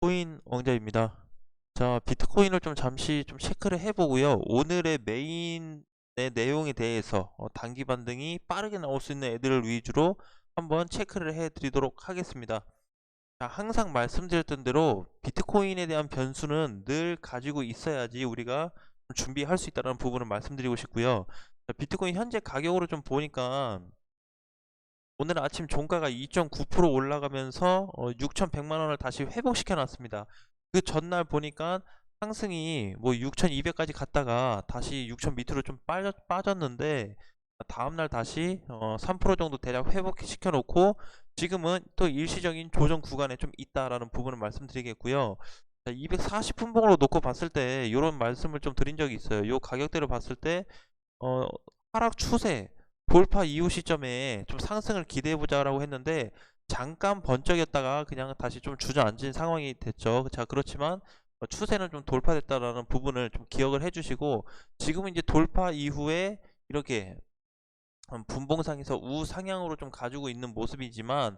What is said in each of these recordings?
코인 왕자입니다. 자, 비트코인을 좀 잠시 좀 체크를 해보고요. 오늘의 메인의 내용에 대해서 단기 반등이 빠르게 나올 수 있는 애들을 위주로 한번 체크를 해드리도록 하겠습니다. 자, 항상 말씀드렸던 대로 비트코인에 대한 변수는 늘 가지고 있어야지 우리가 준비할 수 있다는 부분을 말씀드리고 싶고요. 자, 비트코인 현재 가격으로 좀 보니까 오늘 아침 종가가 2.9% 올라가면서 6,100만 원을 다시 회복시켜 놨습니다. 그 전날 보니까 상승이 뭐 6,200까지 갔다가 다시 6,000 밑으로 좀 빠졌는데 다음날 다시 3% 정도 대략 회복시켜 놓고 지금은 또 일시적인 조정 구간에 좀 있다라는 부분을 말씀드리겠고요. 240분봉으로 놓고 봤을 때 이런 말씀을 좀 드린 적이 있어요. 이 가격대로 봤을 때 어, 하락 추세 돌파 이후 시점에 좀 상승을 기대해보자라고 했는데 잠깐 번쩍였다가 그냥 다시 좀 주저앉은 상황이 됐죠. 자, 그렇지만 추세는 좀 돌파됐다라는 부분을 좀 기억을 해주시고 지금은 이제 돌파 이후에 이렇게 분봉상에서 우상향으로 좀 가지고 있는 모습이지만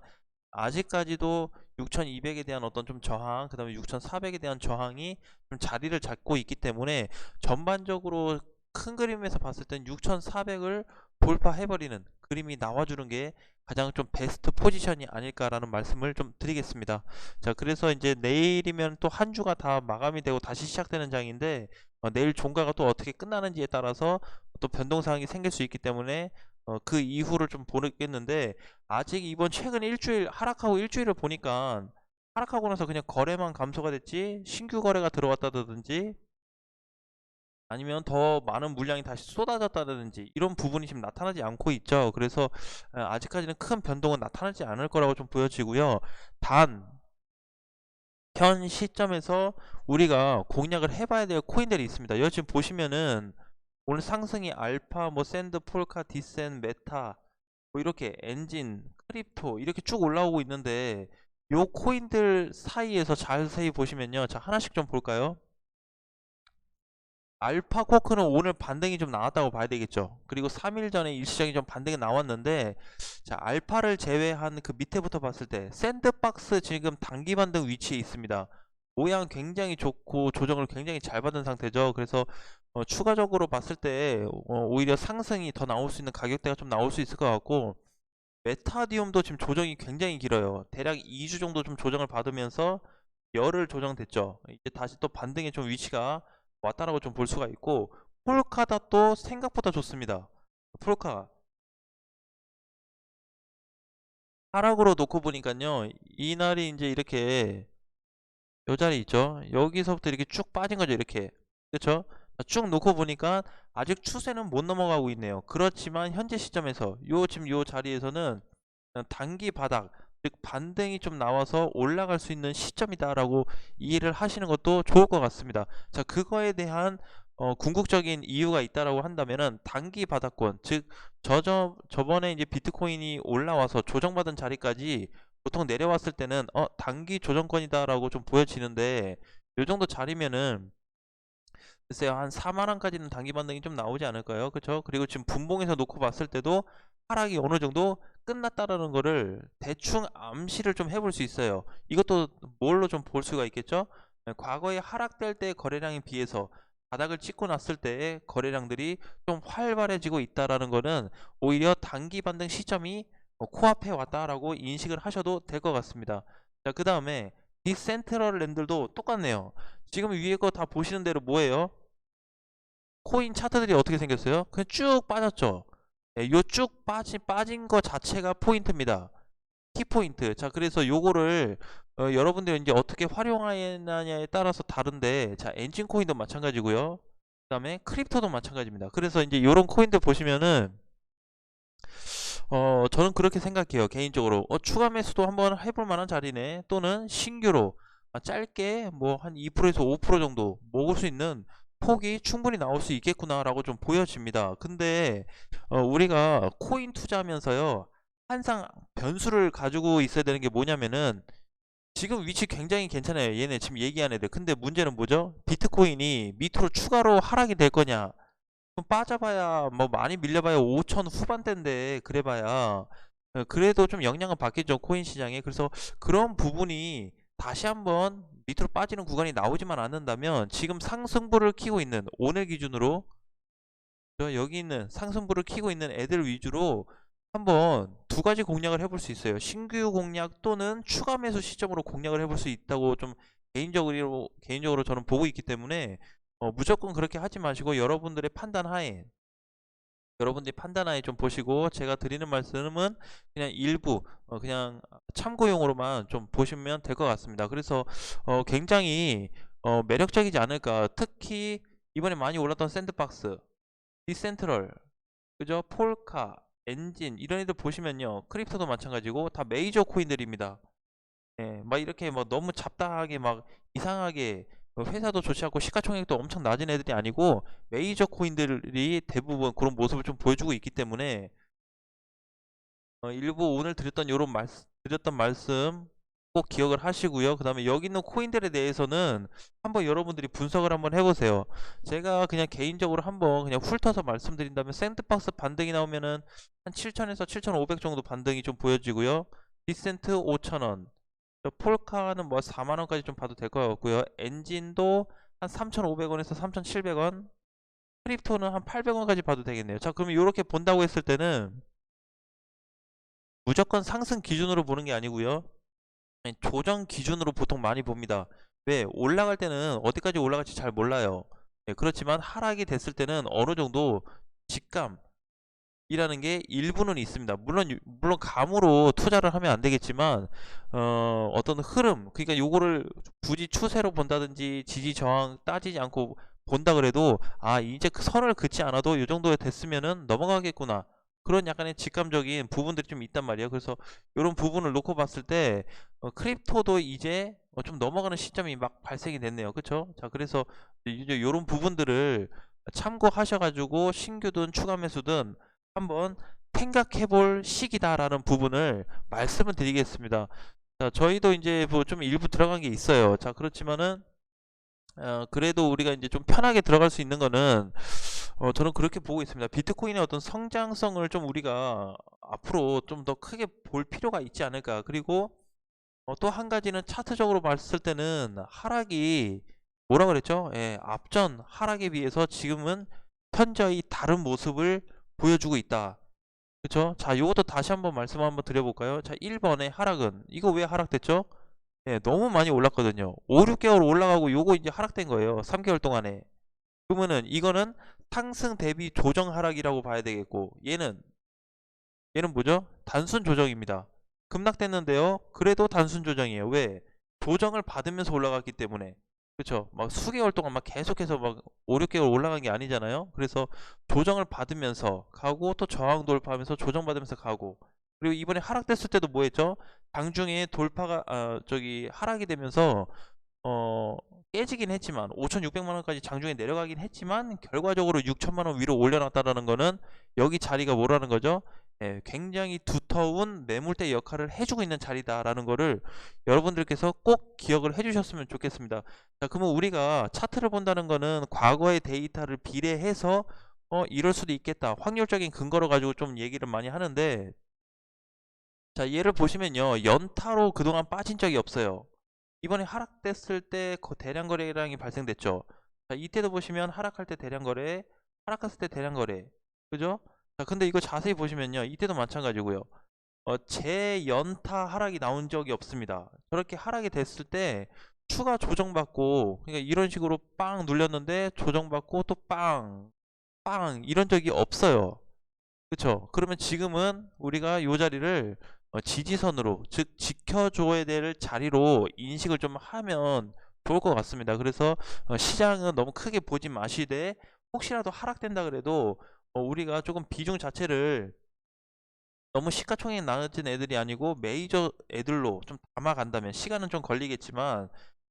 아직까지도 6200에 대한 어떤 좀 저항, 그 다음에 6400에 대한 저항이 좀 자리를 잡고 있기 때문에 전반적으로 큰 그림에서 봤을 땐 6400을 돌파해버리는 그림이 나와주는 게 가장 좀 베스트 포지션이 아닐까라는 말씀을 좀 드리겠습니다. 자, 그래서 이제 내일이면 또 한 주가 다 마감이 되고 다시 시작되는 장인데 내일 종가가 또 어떻게 끝나는지에 따라서 또 변동사항이 생길 수 있기 때문에 그 이후를 좀 보겠는데 아직 이번 최근 일주일 하락하고 일주일을 보니까 하락하고 나서 그냥 거래만 감소가 됐지 신규 거래가 들어왔다든지 아니면 더 많은 물량이 다시 쏟아졌다든지 이런 부분이 지금 나타나지 않고 있죠. 그래서 아직까지는 큰 변동은 나타나지 않을 거라고 좀 보여지고요. 단 현 시점에서 우리가 공략을 해봐야 될 코인들이 있습니다. 여기 지금 보시면은 오늘 상승이 알파, 뭐 샌드, 폴카, 디센, 메타 뭐 이렇게 엔진, 크립토 이렇게 쭉 올라오고 있는데 요 코인들 사이에서 자세히 보시면요. 자, 하나씩 좀 볼까요? 알파 코크는 오늘 반등이 좀 나왔다고 봐야 되겠죠. 그리고 3일 전에 일시적인 좀 반등이 나왔는데 자, 알파를 제외한 그 밑에부터 봤을 때 샌드박스 지금 단기 반등 위치에 있습니다. 모양 굉장히 좋고 조정을 굉장히 잘 받은 상태죠. 그래서 추가적으로 봤을 때 오히려 상승이 더 나올 수 있는 가격대가 좀 나올 수 있을 것 같고 메타디움도 지금 조정이 굉장히 길어요. 대략 2주 정도 좀 조정을 받으면서 열흘 조정됐죠. 이제 다시 또 반등의 좀 위치가 왔다라고 좀 볼 수가 있고 폴카닷도 생각보다 좋습니다. 폴카 하락으로 놓고 보니까요. 이날이 이제 이렇게 요 자리 있죠. 여기서부터 이렇게 쭉 빠진 거죠. 이렇게 그렇죠? 쭉 놓고 보니까 아직 추세는 못 넘어가고 있네요. 그렇지만 현재 시점에서 지금 요 자리에서는 단기 바닥 즉 반등이 좀 나와서 올라갈 수 있는 시점이다라고 이해를 하시는 것도 좋을 것 같습니다. 자, 그거에 대한 궁극적인 이유가 있다라고 한다면은 단기 바닥권 즉 저번에 이제 비트코인이 올라와서 조정받은 자리까지 보통 내려왔을 때는 단기 조정권이다라고 좀 보여지는데 요 정도 자리면은 글쎄요 한 4만 원까지는 단기 반등이 좀 나오지 않을까요? 그렇죠? 그리고 지금 분봉에서 놓고 봤을 때도 하락이 어느 정도 끝났다라는 거를 대충 암시를 좀 해볼 수 있어요. 이것도 뭘로 좀 볼 수가 있겠죠? 과거에 하락될 때 거래량에 비해서 바닥을 찍고 났을 때의 거래량들이 좀 활발해지고 있다라는 거는 오히려 단기 반등 시점이 코앞에 왔다라고 인식을 하셔도 될 것 같습니다. 자, 그 다음에 디센트럴 랜들도 똑같네요. 지금 위에 거 다 보시는 대로 뭐예요? 코인 차트들이 어떻게 생겼어요? 그냥 쭉 빠졌죠. 요 쭉 빠진 거 자체가 포인트입니다. 키포인트. 자, 그래서 요거를 여러분들이 이제 어떻게 활용하느냐에 따라서 다른데, 자, 엔진 코인도 마찬가지고요. 그 다음에 크립토도 마찬가지입니다. 그래서 이제 요런 코인들 보시면은 저는 그렇게 생각해요. 개인적으로. 추가 매수도 한번 해볼 만한 자리네. 또는 신규로 짧게 뭐 한 2%에서 5% 정도 먹을 수 있는 폭이 충분히 나올 수 있겠구나라고 좀 보여집니다. 근데 우리가 코인 투자하면서요. 항상 변수를 가지고 있어야 되는 게 뭐냐면은 지금 위치 굉장히 괜찮아요. 얘네 지금 얘기한 애들. 근데 문제는 뭐죠? 비트코인이 밑으로 추가로 하락이 될 거냐? 그럼 빠져봐야 뭐 많이 밀려봐야 5천 후반대인데 그래봐야 그래도 좀 영향은 받겠죠 코인 시장에. 그래서 그런 부분이 다시 한번 밑으로 빠지는 구간이 나오지만 않는다면 지금 상승부를 키고 있는 오늘 기준으로 여기 있는 상승부를 키고 있는 애들 위주로 한번 두 가지 공략을 해볼 수 있어요. 신규 공략 또는 추가 매수 시점으로 공략을 해볼 수 있다고 좀 개인적으로 저는 보고 있기 때문에 무조건 그렇게 하지 마시고 여러분들이 판단하에 좀 보시고, 제가 드리는 말씀은 그냥 일부 그냥 참고용으로만 좀 보시면 될 것 같습니다. 그래서 굉장히 매력적이지 않을까. 특히 이번에 많이 올랐던 샌드박스, 디센트럴, 그죠? 폴카, 엔진 이런 애들 보시면요, 크립토도 마찬가지고 다 메이저 코인들입니다. 예, 막 이렇게 막 너무 잡다하게 막 이상하게 회사도 좋지 않고 시가총액도 엄청 낮은 애들이 아니고 메이저 코인들이 대부분 그런 모습을 좀 보여주고 있기 때문에 일부 오늘 드렸던 말씀 꼭 기억을 하시고요. 그 다음에 여기 있는 코인들에 대해서는 한번 여러분들이 분석을 한번 해보세요. 제가 그냥 개인적으로 한번 그냥 훑어서 말씀드린다면, 샌드박스 반등이 나오면은 한 7,000에서 7,500 정도 반등이 좀 보여지고요. 디센트 5,000원, 폴카는 뭐 4만원까지 좀 봐도 될 것 같고요. 엔진도 한 3,500원에서 3,700원, 크립토는 한 800원까지 봐도 되겠네요. 자, 그러면 이렇게 본다고 했을 때는 무조건 상승 기준으로 보는 게 아니고요, 조정 기준으로 보통 많이 봅니다. 왜? 올라갈 때는 어디까지 올라갈지 잘 몰라요. 그렇지만 하락이 됐을 때는 어느 정도 직감이라는 게 일부는 있습니다. 물론 감으로 투자를 하면 안 되겠지만 어떤 흐름, 그러니까 요거를 굳이 추세로 본다든지 지지 저항 따지지 않고 본다 그래도, 아, 이제 그 선을 긋지 않아도 요 정도 됐으면은 넘어가겠구나, 그런 약간의 직감적인 부분들이 좀 있단 말이에요. 그래서 이런 부분을 놓고 봤을 때 크립토도 이제 좀 넘어가는 시점이 막 발생이 됐네요. 그쵸? 자, 그래서 이제 이런 부분들을 참고하셔가지고 신규든 추가 매수든 한번 생각해 볼 시기다라는 부분을 말씀을 드리겠습니다. 자, 저희도 이제 뭐 좀 일부 들어간 게 있어요. 자, 그렇지만은 그래도 우리가 이제 좀 편하게 들어갈 수 있는 거는 저는 그렇게 보고 있습니다. 비트코인의 어떤 성장성을 좀 우리가 앞으로 좀 더 크게 볼 필요가 있지 않을까. 그리고 또 한 가지는 차트적으로 봤을 때는 하락이 뭐라 그랬죠? 예, 앞전 하락에 비해서 지금은 현저히 다른 모습을 보여주고 있다. 그쵸? 자, 이것도 다시 한번 말씀 한번 드려볼까요? 자, 1번의 하락은 이거 왜 하락됐죠? 예, 너무 많이 올랐거든요. 5, 6개월 올라가고 요거 이제 하락된 거예요. 3개월 동안에. 그러면은 이거는 상승 대비 조정 하락이라고 봐야 되겠고, 얘는 뭐죠? 단순 조정입니다. 급락됐는데요, 그래도 단순 조정이에요. 왜? 조정을 받으면서 올라갔기 때문에. 그쵸? 막 수개월 동안 막 계속해서 막 5, 6개월 올라간 게 아니잖아요. 그래서 조정을 받으면서 가고, 또 저항 돌파하면서 조정받으면서 가고, 그리고 이번에 하락됐을 때도 뭐 했죠? 장중에 돌파가 하락이 되면서 어 깨지긴 했지만 5,600만원까지 장중에 내려가긴 했지만 결과적으로 6천만원 위로 올려놨다라는 거는 여기 자리가 뭐라는 거죠? 예, 굉장히 두터운 매물대 역할을 해주고 있는 자리다라는 거를 여러분들께서 꼭 기억을 해주셨으면 좋겠습니다. 자, 그러면 우리가 차트를 본다는 거는 과거의 데이터를 비례해서 이럴 수도 있겠다, 확률적인 근거로 가지고 좀 얘기를 많이 하는데, 자, 얘를 보시면요, 연타로 그동안 빠진 적이 없어요. 이번에 하락됐을 때 대량 거래량이 발생됐죠. 자, 이때도 보시면 하락할 때 대량 거래, 하락했을 때 대량 거래, 그죠? 자, 근데 이거 자세히 보시면요, 이때도 마찬가지고요. 재연타 하락이 나온 적이 없습니다. 저렇게 하락이 됐을 때 추가 조정받고, 그러니까 이런 식으로 빵 눌렸는데 조정받고 또 빵, 빵 이런 적이 없어요. 그쵸? 그러면 지금은 우리가 이 자리를 지지선으로, 즉 지켜줘야 될 자리로 인식을 좀 하면 좋을 것 같습니다. 그래서 시장은 너무 크게 보지 마시되, 혹시라도 하락된다 그래도 우리가 조금 비중 자체를 너무 시가총액 낮은 애들이 아니고 메이저 애들로 좀 담아간다면, 시간은 좀 걸리겠지만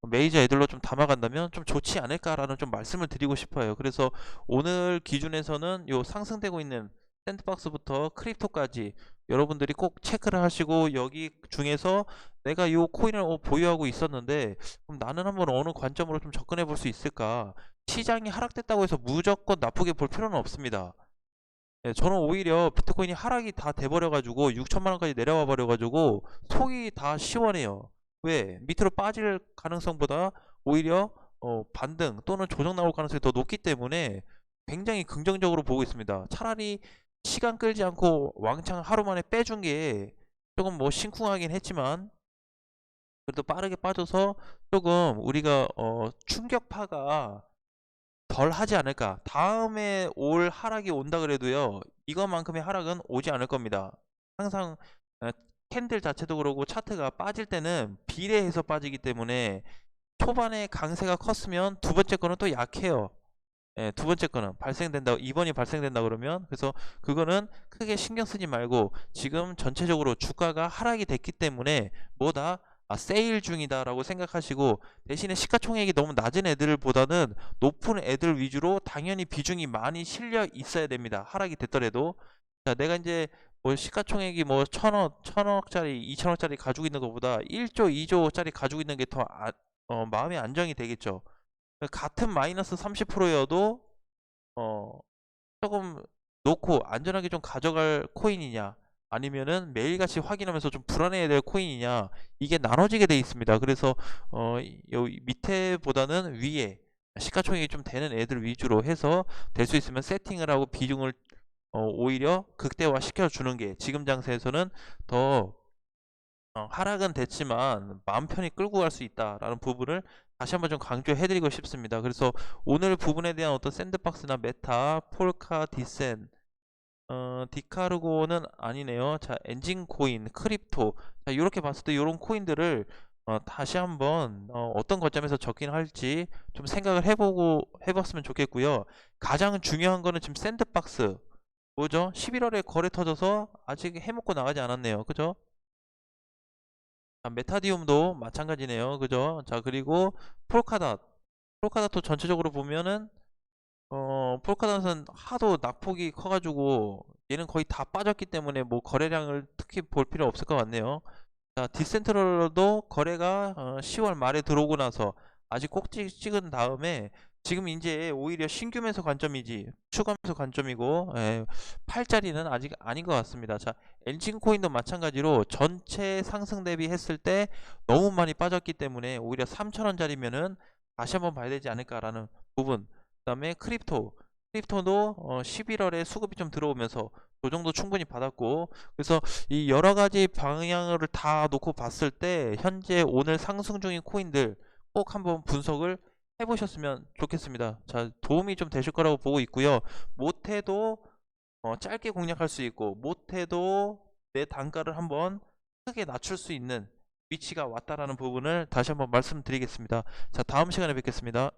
메이저 애들로 좀 담아간다면 좀 좋지 않을까라는 좀 말씀을 드리고 싶어요. 그래서 오늘 기준에서는 요 상승되고 있는 샌드박스부터 크립토까지 여러분들이 꼭 체크를 하시고, 여기 중에서 내가 요 코인을 보유하고 있었는데 그럼 나는 한번 어느 관점으로 좀 접근해 볼 수 있을까. 시장이 하락됐다고 해서 무조건 나쁘게 볼 필요는 없습니다. 예, 저는 오히려 비트코인이 하락이 다 돼버려가지고 6천만원까지 내려와 버려가지고 속이 다 시원해요. 왜? 밑으로 빠질 가능성보다 오히려 반등 또는 조정 나올 가능성이 더 높기 때문에 굉장히 긍정적으로 보고 있습니다. 차라리 시간 끌지 않고 왕창 하루 만에 빼준 게 조금 뭐 심쿵하긴 했지만 그래도 빠르게 빠져서 조금 우리가 충격파가 덜 하지 않을까. 다음에 올 하락이 온다 그래도요, 이것만큼의 하락은 오지 않을 겁니다. 항상 어, 캔들 자체도 그러고 차트가 빠질 때는 비례해서 빠지기 때문에 초반에 강세가 컸으면 두 번째 거는 또 약해요. 예, 두 번째 거는 발생된다, 이번이 발생된다 그러면, 그래서 그거는 크게 신경 쓰지 말고 지금 전체적으로 주가가 하락이 됐기 때문에 뭐다, 세일 중이다라고 생각하시고, 대신에 시가총액이 너무 낮은 애들보다는 높은 애들 위주로 당연히 비중이 많이 실려 있어야 됩니다. 하락이 됐더라도. 자, 내가 이제 뭐 시가총액이 뭐 천억짜리, 2천억짜리 가지고 있는 것보다 1조, 2조짜리 가지고 있는 게 더 마음의 안정이 되겠죠. 같은 마이너스 30%여도 조금 놓고 안전하게 좀 가져갈 코인이냐, 아니면은 매일같이 확인하면서 좀 불안해야 될 코인이냐, 이게 나눠지게 돼 있습니다. 그래서 여기 밑에보다는 위에 시가총액이 좀 되는 애들 위주로 해서 될 수 있으면 세팅을 하고 비중을 오히려 극대화 시켜주는 게 지금 장세에서는 더 하락은 됐지만 마음 편히 끌고 갈 수 있다라는 부분을 다시 한번 좀 강조해드리고 싶습니다. 그래서 오늘 부분에 대한 어떤 샌드박스나 메타, 폴카, 디센, 디카르고는 아니네요. 자, 엔진코인, 크립토, 자, 이렇게 봤을 때 이런 코인들을 다시 한번 어떤 관점에서 접근 할지 좀 생각을 해봤으면 좋겠고요. 가장 중요한 거는 지금 샌드박스 뭐죠? 11월에 거래 터져서 아직 해먹고 나가지 않았네요. 그죠? 자, 메타디움도 마찬가지네요. 그죠? 자, 그리고 폴카닷. 폴카닷도 전체적으로 보면은 폴카닷은 하도 낙폭이 커가지고 얘는 거의 다 빠졌기 때문에 뭐 거래량을 특히 볼 필요 없을 것 같네요. 자, 디센트럴도 거래가 10월 말에 들어오고 나서 아직 꼭지 찍은 다음에 지금 이제 오히려 신규 매수 관점이지 추가 매수 관점이고, 팔자리는 아직 아닌 것 같습니다. 자, 엔진 코인도 마찬가지로 전체 상승 대비 했을 때 너무 많이 빠졌기 때문에 오히려 3,000원짜리면은 다시 한번 봐야 되지 않을까라는 부분. 그다음에 크립토도 11월에 수급이 좀 들어오면서 조정도 충분히 받았고, 그래서 이 여러 가지 방향을 다 놓고 봤을 때 현재 오늘 상승 중인 코인들 꼭 한번 분석을 해보셨으면 좋겠습니다. 자, 도움이 좀 되실 거라고 보고 있고요. 못해도 짧게 공략할 수 있고, 못해도 내 단가를 한번 크게 낮출 수 있는 위치가 왔다라는 부분을 다시 한번 말씀드리겠습니다. 자, 다음 시간에 뵙겠습니다.